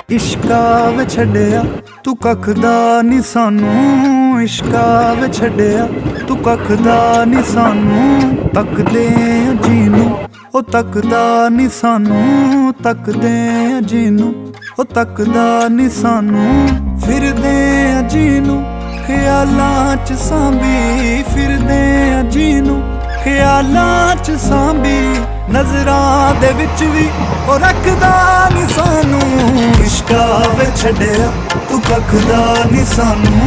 इश्का वे छड़िया तू कखदा नी सानू, इश्का वे छड़िया तू कखदा नी सानू। तकदे जीनू ओ तकदा नी सानू, तकदे जीनू ओ तकदा नी सानू। फिरदे जीनू ख्यालां च सांभी, फिरदे जीनू ख्यालां च सांभी। नजरां दे विच भी ओ रखदा नी सानू, इश्का वे छड़िया तू कखदा नी सानू।